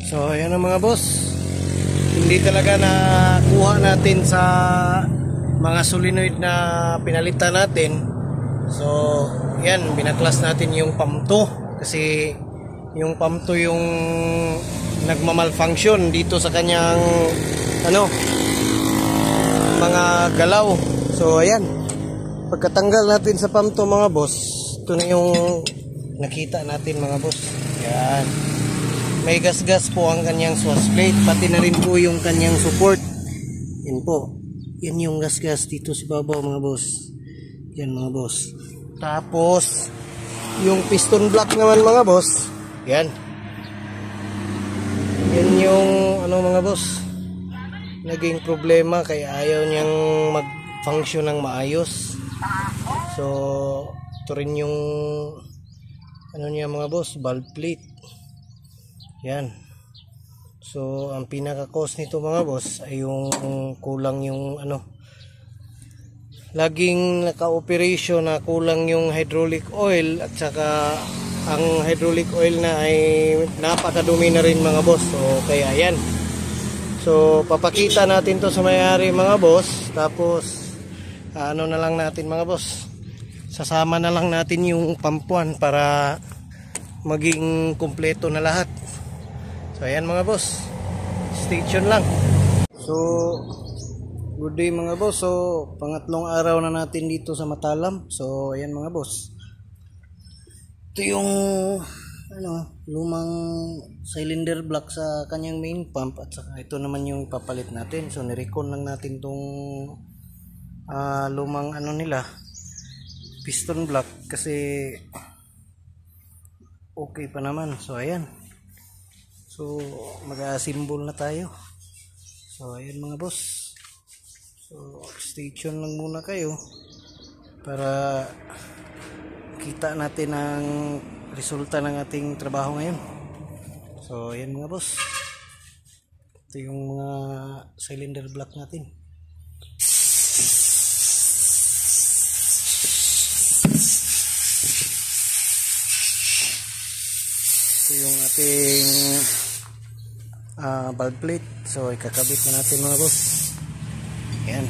So ayan ang mga boss, hindi talaga nakuha natin sa mga solenoid na pinalitan natin. So yan, binaklas natin yung pump 2 kasi yung pump 2 yung nagmamalfunction dito sa kanyang mga galaw. So ayan, pagkatanggal natin sa pump 2 mga boss, ito na yung nakita natin mga boss. Yan, may gas-gas po ang kanyang swatch plate, pati na rin po yung kanyang support. Yan po, yan yung gas-gas dito sa babaw mga boss. Yan mga boss. Tapos yung piston block naman mga boss, yan yung mga boss, naging problema kaya ayaw niyang mag-function ng maayos. So ito rin yung niya mga boss, valve plate. Yan. So ang pinaka-cause nito mga boss ay yung kulang yung laging naka-operation na kulang yung hydraulic oil, at saka ang hydraulic oil na ay napakadumi na rin mga boss. So kaya yan. So papakita natin to sa may-ari mga boss, tapos na lang natin mga boss, sasama na lang natin yung pump 1 para maging kumpleto na lahat. So ayan mga boss, stay tuned lang. So good day mga boss. So pangatlong araw na natin dito sa Matalam. So ayan mga boss, ito yung lumang cylinder block sa kanyang main pump, at saka ito naman yung ipapalit natin. So nirecon lang natin tong lumang piston block kasi okay pa naman. So ayan, so mag-assemble na tayo. So ayan mga boss, so stay tuned lang muna kayo para kita natin ang resulta ng ating trabaho ngayon. So ayan mga boss, ito yung mga cylinder block natin. Ito yung ating valve plate. So ikakabit na natin mga boss. Ayan.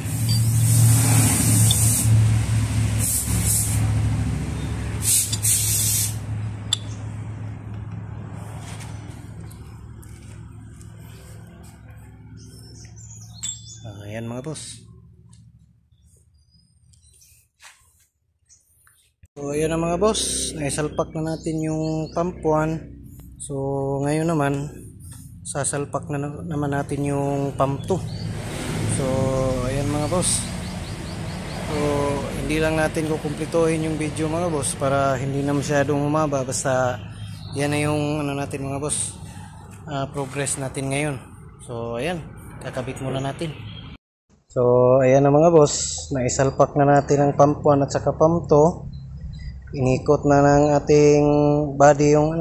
Ayan mga boss. So ayan na mga boss, naisalpak na natin yung pump 1. So ngayon naman sasalpak na naman natin yung pump 2. So ayan mga boss, so hindi lang natin kukumplituhin yung video mga boss para hindi na masyadong humaba. Basta yan na yung natin mga boss, progress natin ngayon. So ayan, kakabit muna natin. So ayan na mga boss, naisalpak na natin ang pump 1 at saka pump 2. Inikot na ng ating body yung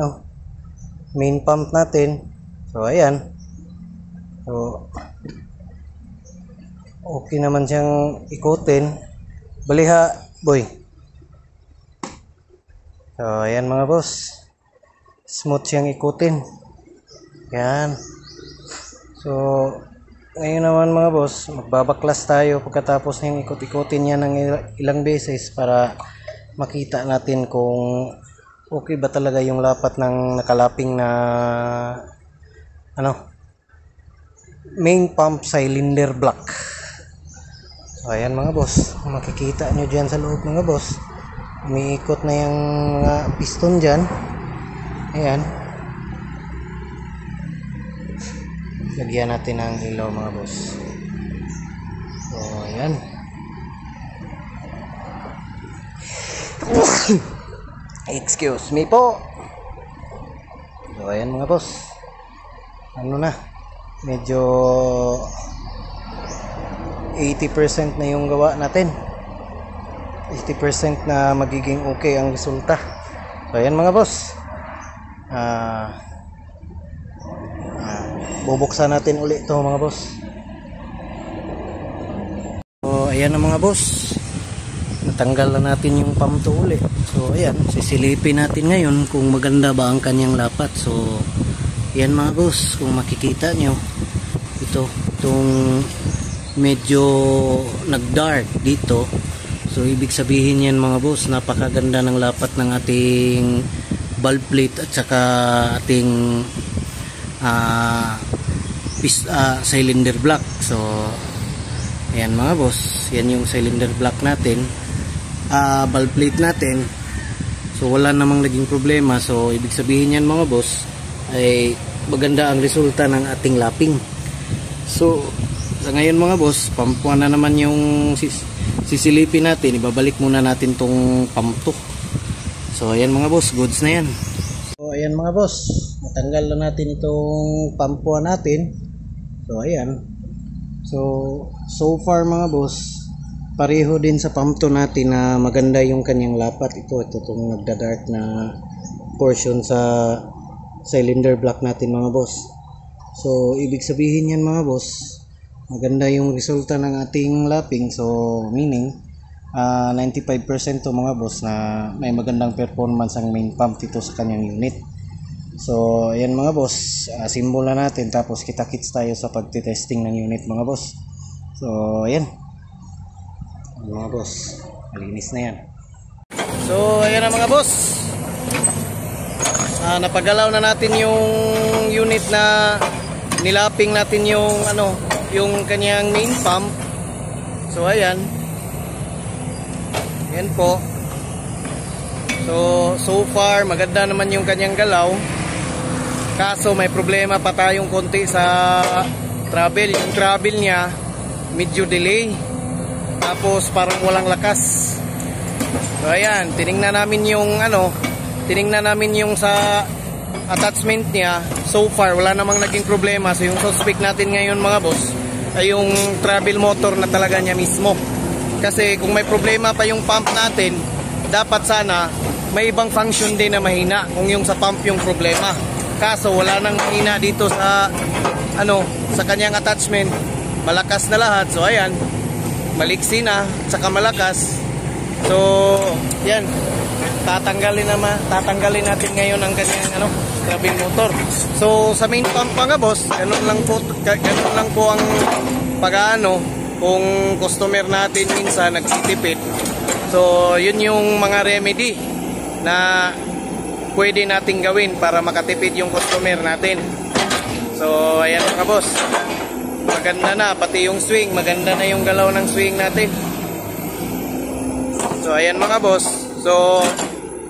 main pump natin. So ayan, so okay naman siyang ikutin. Baliha boy. So ayan mga boss, smooth siyang ikutin. Yan. So ngayon naman mga boss, magbabaklas tayo pagkatapos ng ikot-ikutin niya ng ilang beses para makita natin kung okay ba talaga yung lapat ng nakalaping na main pump cylinder block. So ayan mga boss, makikita nyo dyan sa loob mga boss, umiikot na yung mga piston dyan. Ayan, lagyan natin ng ilaw mga boss. So ayan. Excuse me po. So ayan mga boss, medyo 80% na yung gawa natin. 80% na magiging okay ang resulta. So ayan mga boss, bubuksan natin ulit ito mga boss. So ayan na mga boss, natanggal na natin yung pump 2 ulit. So ayan, sisilipin natin ngayon kung maganda ba ang kanyang lapat. So Yan mga boss, kung makikita nyo, itong medyo nag-dark dito. So ibig sabihin yan mga boss, napakaganda ng lapat ng ating valve plate at saka ating cylinder block. So ayan mga boss, yan yung cylinder block natin, valve plate natin. So wala namang naging problema. So ibig sabihin yan mga boss ay maganda ang resulta ng ating lapping. So sa ngayon mga boss, pampuan na naman yung sisilipin natin. Ibabalik muna natin tong pump to. So ayan mga boss, goods na yan. So ayan mga boss, natanggal na natin itong pampuan natin. So ayan. So far mga boss, pareho din sa pump to natin na maganda yung kanyang lapat. Ito itong nagda-dark na portion sa cylinder block natin mga boss. So ibig sabihin yan mga boss, maganda yung resulta ng ating lapping. So meaning 95% to mga boss na may magandang performance ang main pump dito sa kanyang unit. So ayan mga boss, simbol na natin tapos kita-kits tayo sa pagtitesting ng unit mga boss. So ayan mga boss, malinis na yan. So ayan na mga boss, napagalaw na natin yung unit na nilapping natin yung kanyang main pump. So ayan, yan po. So far maganda naman yung kanyang galaw, kaso may problema pa tayong konti sa travel. Yung travel niya medyo delay, tapos parang walang lakas. So ayan, tiningnan namin yung sa attachment niya. So far wala namang naging problema. So yung suspect natin ngayon mga boss ay yung travel motor na talaga niya mismo. Kasi kung may problema pa yung pump natin, dapat sana may ibang function din na mahina kung yung sa pump yung problema. Kaso wala nang mahina dito sa sa kanyang attachment. Malakas na lahat. So ayan, maliksi na saka malakas. So yan, tatanggalin natin ngayon ang kanyang travel motor. So sa main pump mga boss, ganun lang po ang pag-aano kung customer natin minsan nagsitipid. So yun yung mga remedy na pwede nating gawin para makatipid yung customer natin. So ayan mga boss, maganda na pati yung swing, maganda na yung galaw ng swing natin. So ayan mga boss, so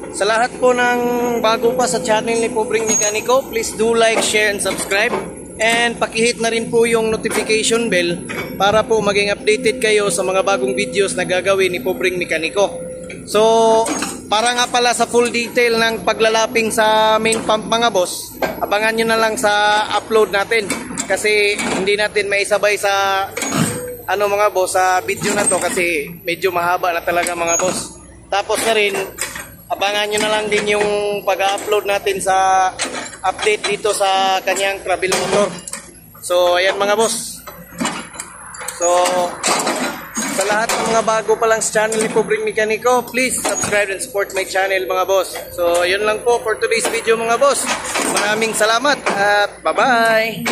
sa lahat po ng bago pa sa channel ni Pobreng Mekaniko, please do like, share, and subscribe. And pakihit na rin po yung notification bell para po maging updated kayo sa mga bagong videos na gagawin ni Pobreng Mekaniko. So para nga pala sa full detail ng paglalaping sa main pump mga boss, abangan nyo na lang sa upload natin. Kasi hindi natin maisabay sa mga boss sa video na to kasi medyo mahaba na talaga mga boss. Tapos na rin, abangan nyo na lang din yung pag-upload natin sa update dito sa kanyang travel motor. So ayan mga boss. So sa lahat ng mga bago pa lang sa channel ni Pobreng Mekaniko, please subscribe and support my channel mga boss. So yun lang po for today's video mga boss. Maraming salamat at bye bye.